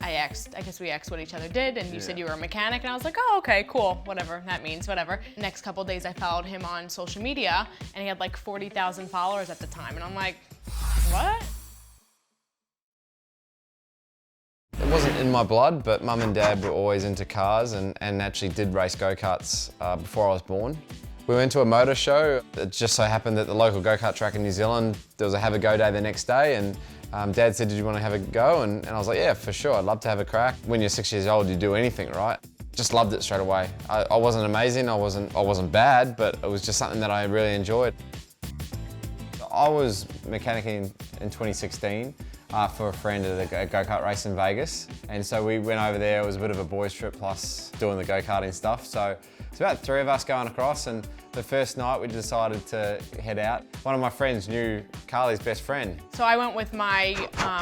I guess we asked what each other did, and you said you were a mechanic, and I was like, oh, okay, cool, whatever, that means whatever. Next couple days I followed him on social media, and he had like 40,000 followers at the time, and I'm like, what? It wasn't in my blood, but Mum and Dad were always into cars and actually did race go-karts before I was born. We went to a motor show. It just so happened that the local go-kart track in New Zealand, there was a have a go day the next day, and Dad said, did you want to have a go? And I was like, yeah, for sure, I'd love to have a crack. When you're 6 years old, you do anything, right? Just loved it straight away. I wasn't amazing, I wasn't bad, but it was just something that I really enjoyed. I was mechanicking in 2016 for a friend at a go-kart race in Vegas. And so we went over there. It was a bit of a boys trip plus doing the go-karting stuff. So it's about 3 of us going across, and the first night we decided to head out. One of my friends knew Carly's best friend. So I went with my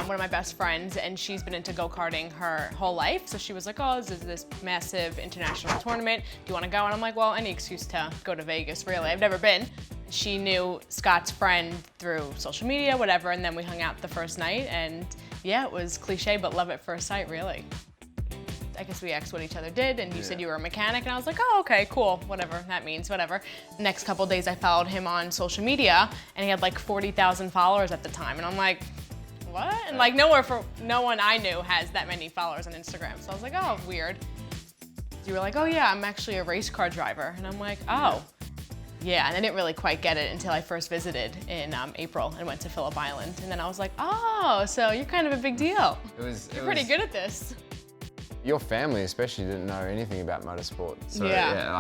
one of my best friends, and she's been into go-karting her whole life. So she was like, oh, this is this massive international tournament. Do you want to go? And I'm like, well, any excuse to go to Vegas, really. I've never been. She knew Scott's friend through social media, whatever, and then we hung out the first night, and yeah, it was cliche, but love at first sight, really. I guess we asked what each other did, and you said you were a mechanic, and I was like, oh, okay, cool, whatever, that means whatever. Next couple days I followed him on social media, and he had like 40,000 followers at the time, and I'm like, what? And like no one I knew has that many followers on Instagram, so I was like, oh, weird. You were like, oh yeah, I'm actually a race car driver, and I'm like, oh. Yeah, and I didn't really quite get it until I first visited in April and went to Phillip Island. And then I was like, oh, so you're kind of a big deal. You're pretty good at this. Your family especially didn't know anything about motorsport. So,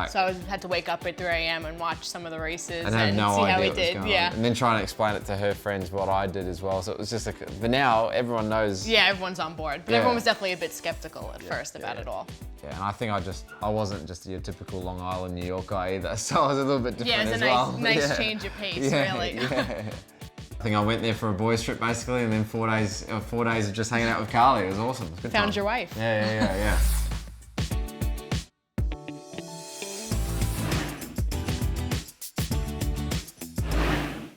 so I had to wake up at 3 a.m. and watch some of the races and see how he did. Yeah. And then trying to explain it to her friends what I did as well. So it was just but now everyone knows. Yeah, everyone's on board. But everyone was definitely a bit skeptical at first about it all. Yeah, and I think I wasn't just your typical Long Island, New York guy either, so I was a little bit different as well. Yeah, it was a nice change of pace, really. I think I went there for a boys trip basically, and then 4 days of just hanging out with Carly. It was awesome. It was good Found time. your wife. Yeah.